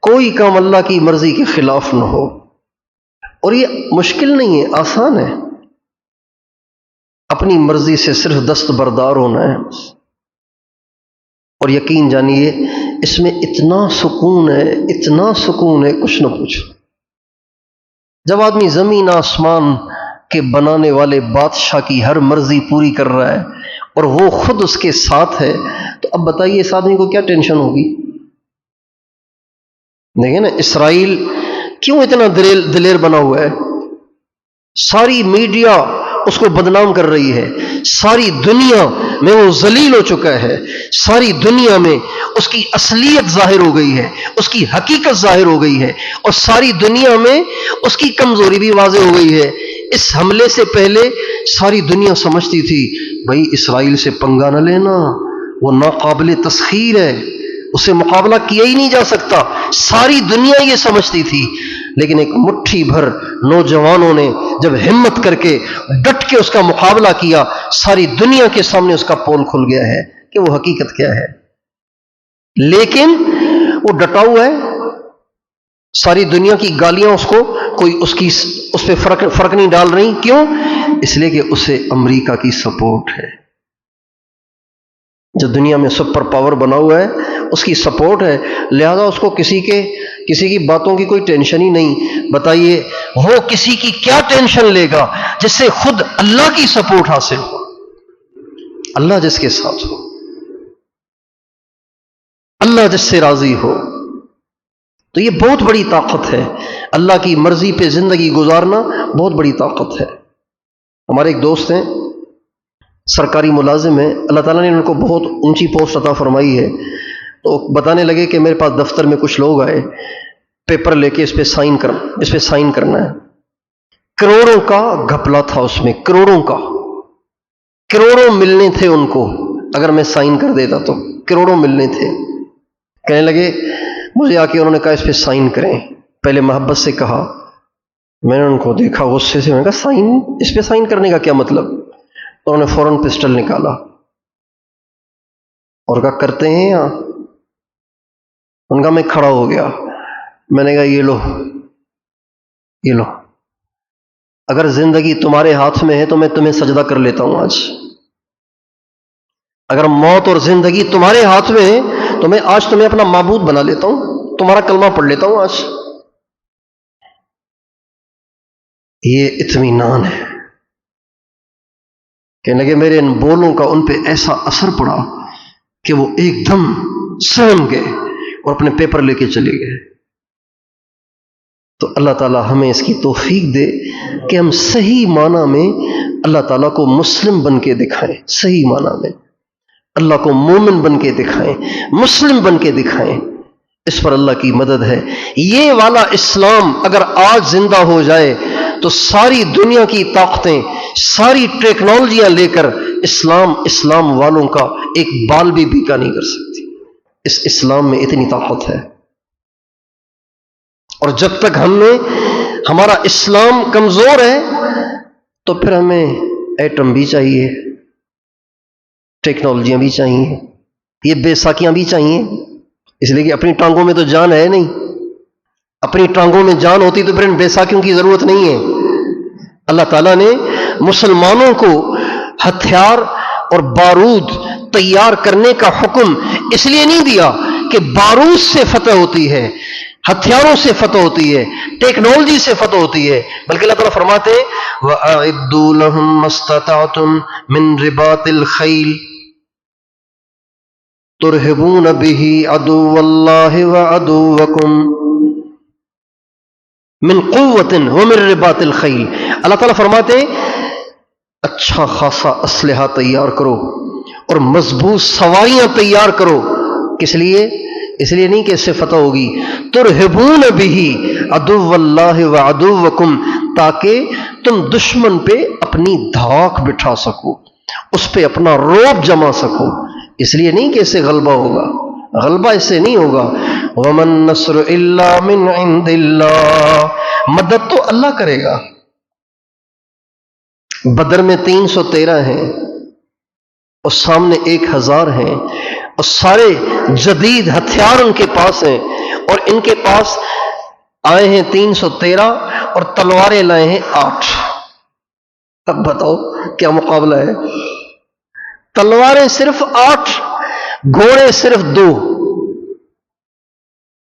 کوئی کام اللہ کی مرضی کے خلاف نہ ہو۔ اور یہ مشکل نہیں ہے، آسان ہے، اپنی مرضی سے صرف دستبردار ہونا ہے بس۔ اور یقین جانیے اس میں اتنا سکون ہے کچھ نہ پوچھو۔ جب آدمی زمین آسمان کے بنانے والے بادشاہ کی ہر مرضی پوری کر رہا ہے اور وہ خود اس کے ساتھ ہے، تو اب بتائیے اس آدمی کو کیا ٹینشن ہوگی؟ دیکھیں نا اسرائیل کیوں اتنا دلیر بنا ہوا ہے؟ ساری میڈیا اس کو بدنام کر رہی ہے، ساری دنیا میں وہ ذلیل ہو چکا ہے، ساری دنیا میں اس کی اصلیت ظاہر ہو گئی ہے، اس کی حقیقت ظاہر ہو گئی ہے، اور ساری دنیا میں اس کی کمزوری بھی واضح ہو گئی ہے۔ اس حملے سے پہلے ساری دنیا سمجھتی تھی بھائی اسرائیل سے پنگا نہ لینا، وہ ناقابل تسخیر ہے، اس سے مقابلہ کیا ہی نہیں جا سکتا، ساری دنیا یہ سمجھتی تھی۔ لیکن ایک مٹھی بھر نوجوانوں نے جب ہمت کر کے ڈٹ کے اس کا مقابلہ کیا، ساری دنیا کے سامنے اس کا پول کھل گیا ہے کہ وہ حقیقت کیا ہے۔ لیکن وہ ڈٹا ہوا ہے، ساری دنیا کی گالیاں اس کو کوئی اس پہ فرق نہیں ڈال رہی، کیوں؟ اس لیے کہ اسے امریکہ کی سپورٹ ہے، جو دنیا میں سپر پاور بنا ہوا ہے اس کی سپورٹ ہے، لہذا اس کو کسی کی باتوں کی کوئی ٹینشن ہی نہیں۔ بتائیے وہ کسی کی کیا ٹینشن لے گا جس سے خود اللہ کی سپورٹ حاصل ہو، اللہ جس کے ساتھ ہو، اللہ جس سے راضی ہو، تو یہ بہت بڑی طاقت ہے۔ اللہ کی مرضی پہ زندگی گزارنا بہت بڑی طاقت ہے۔ ہمارے ایک دوست ہیں، سرکاری ملازم ہیں، اللہ تعالیٰ نے ان کو بہت اونچی پوسٹ عطا فرمائی ہے، تو بتانے لگے کہ میرے پاس دفتر میں کچھ لوگ آئے، پیپر لے کے اس پہ سائن کرنا ہے۔ کروڑوں کا گھپلا تھا اس میں، کروڑوں ملنے تھے ان کو، اگر میں سائن کر دیتا تو کروڑوں ملنے تھے۔ کہنے لگے مجھے آ کے انہوں نے کہا اس پہ سائن کریں، پہلے محبت سے کہا، میں نے ان کو دیکھا غصے سے، میں نے کہا اس پہ سائن کرنے کا کیا مطلب؟ انہوں نے فوراً پسٹل نکالا اور کہا کرتے ہیں یا؟ ان کا میں کھڑا ہو گیا، میں نے کہا یہ لو، اگر زندگی تمہارے ہاتھ میں ہے تو میں تمہیں سجدہ کر لیتا ہوں آج، اگر موت اور زندگی تمہارے ہاتھ میں ہے تو میں آج تمہیں اپنا معبود بنا لیتا ہوں، تمہارا کلمہ پڑھ لیتا ہوں آج۔ یہ اطمینان ہے۔ کہنے لگے میرے ان بولوں کا ان پہ ایسا اثر پڑا کہ وہ ایک دم سہم گئے اور اپنے پیپر لے کے چلے گئے۔ تو اللہ تعالیٰ ہمیں اس کی توفیق دے کہ ہم صحیح معنی میں اللہ تعالیٰ کو مسلم بن کے دکھائیں، صحیح معنی میں اللہ کو مومن بن کے دکھائیں، مسلم بن کے دکھائیں، اس پر اللہ کی مدد ہے۔ یہ والا اسلام اگر آج زندہ ہو جائے تو ساری دنیا کی طاقتیں، ساری ٹیکنالوجیاں لے کر اسلام والوں کا ایک بال بھی بیکا نہیں کر سکتی۔ اس اسلام میں اتنی طاقت ہے، اور جب تک ہمارا اسلام کمزور ہے تو پھر ہمیں ایٹم بھی چاہیے، ٹیکنالوجیاں بھی چاہیے، یہ بے ساکیاں بھی چاہیے، اس لیے کہ اپنی ٹانگوں میں تو جان ہے نہیں، اپنی ٹانگوں میں جان ہوتی تو پھر ان بے ساکیوں کی ضرورت نہیں ہے۔ اللہ تعالیٰ نے مسلمانوں کو ہتھیار اور بارود تیار کرنے کا حکم اس لیے نہیں دیا کہ بارود سے فتح ہوتی ہے، ہتھیاروں سے فتح ہوتی ہے، ٹیکنالوجی سے فتح ہوتی ہے، بلکہ اللہ تعالیٰ فرماتے ہیں وَأَعِدُّوا لَهُم مَّا اسْتَطَعْتُم مِّن رِّبَاطِ الْخَيْلِ تُرْهِبُونَ بِهِ عَدُوَّ اللَّهِ وَعَدُوَّكُمْ مِن قُوَّةٍ وَمِن رِّبَاطِ الْخَيْلِ۔ اللہ تعالیٰ فرماتے ہیں اچھا خاصا اسلحہ تیار کرو اور مضبوط سواریاں تیار کرو، کس لیے؟ اس لیے نہیں کہ اس سے فتح ہوگی، ترہبون بہ عدو اللہ وعدوکم، تاکہ تم دشمن پہ اپنی دھاک بٹھا سکو، اس پہ اپنا روب جما سکو، اس لیے نہیں کہ اس سے غلبہ ہوگا، غلبہ اس سے نہیں ہوگا۔ ومن نصر الا من عند اللہ، مدد تو اللہ کرے گا۔ بدر میں 313 ہیں اور سامنے 1000 ہیں، اور سارے جدید ہتھیار ان کے پاس ہیں، اور ان کے پاس آئے ہیں 313 اور تلواریں لائے ہیں 8۔ اب بتاؤ کیا مقابلہ ہے؟ تلواریں صرف 8، گھوڑے صرف 2،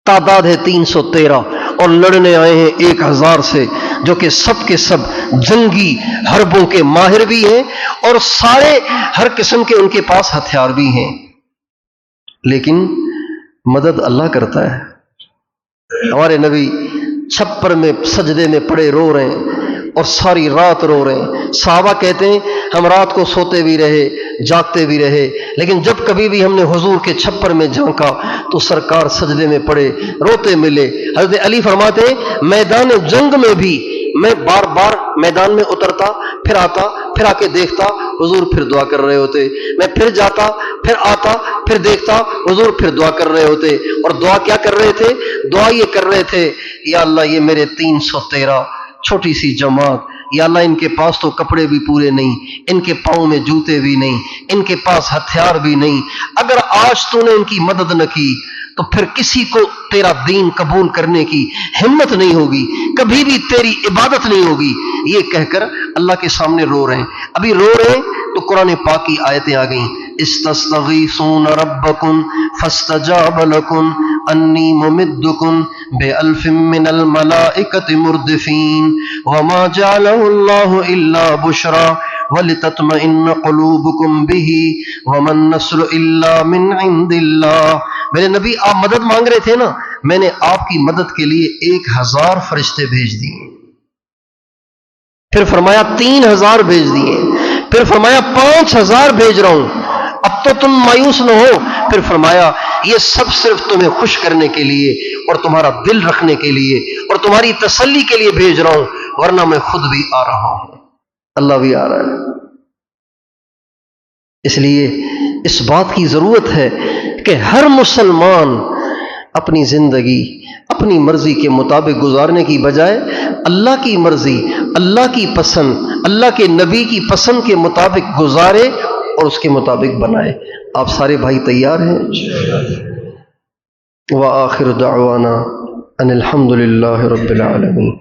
تعداد ہے 313، اور لڑنے آئے ہیں 1000 سے، جو کہ سب کے سب جنگی حربوں کے ماہر بھی ہیں، اور سارے ہر قسم کے ان کے پاس ہتھیار بھی ہیں، لیکن مدد اللہ کرتا ہے۔ ہمارے نبی چھپر میں سجدے میں پڑے رو رہے ہیں اور ساری رات رو رہے ہیں. صحابہ کہتے ہیں ہم رات کو سوتے بھی رہے جاگتے بھی رہے، لیکن جب کبھی بھی ہم نے حضور کے چھپر میں جھانکا تو سرکار سجدے میں پڑے روتے ملے. حضرت علی فرماتے ہیں میدان جنگ میں بھی میں بار بار میدان میں اترتا، پھر آتا، پھر آ کے دیکھتا حضور پھر دعا کر رہے ہوتے، میں پھر جاتا، پھر آتا، پھر دیکھتا حضور پھر دعا کر رہے ہوتے. اور دعا کیا کر رہے تھے؟ دعا یہ کر رہے تھے یا اللہ یہ میرے 313 چھوٹی سی جماعت، یا اللہ ان کے پاس تو کپڑے بھی پورے نہیں، ان کے پاؤں میں جوتے بھی نہیں، ان کے پاس ہتھیار بھی نہیں، اگر آج تو نے ان کی مدد نہ کی تو پھر کسی کو تیرا دین قبول کرنے کی ہمت نہیں ہوگی، کبھی بھی تیری عبادت نہیں ہوگی. یہ کہہ کر اللہ کے سامنے رو رہے ہیں. ابھی رو رہے ہیں تو قرآن پاک کی آیتیں آ گئیں. استستغیثون ربکم فاستجاب لکم انی ممدکم بألف من الملائکۃ مردفین وما جعلہ اللہ الا بشرا وَلِتَطْمَئِنَّ قُلُوبُكُمْ بِهِ وَمَا النَّصْرُ إِلَّا مِنْ عِنْدِ اللَّهِ. میرے نبی آپ مدد مانگ رہے تھے نا، میں نے آپ کی مدد کے لیے 1000 فرشتے بھیج دیے، پھر فرمایا 3000 بھیج دیے، پھر فرمایا 5000 بھیج رہا ہوں، اب تو تم مایوس نہ ہو. پھر فرمایا یہ سب صرف تمہیں خوش کرنے کے لیے اور تمہارا دل رکھنے کے لیے اور تمہاری تسلی کے لیے بھیج رہا ہوں، ورنہ میں خود بھی آ رہا ہوں، اللہ بھی آ رہا ہے. اس لیے اس بات کی ضرورت ہے کہ ہر مسلمان اپنی زندگی اپنی مرضی کے مطابق گزارنے کی بجائے اللہ کی مرضی، اللہ کی پسند، اللہ کے نبی کی پسند کے مطابق گزارے اور اس کے مطابق بنائے. آپ سارے بھائی تیار ہیں؟ وآخر دعوانا ان الحمد للہ رب العالمین.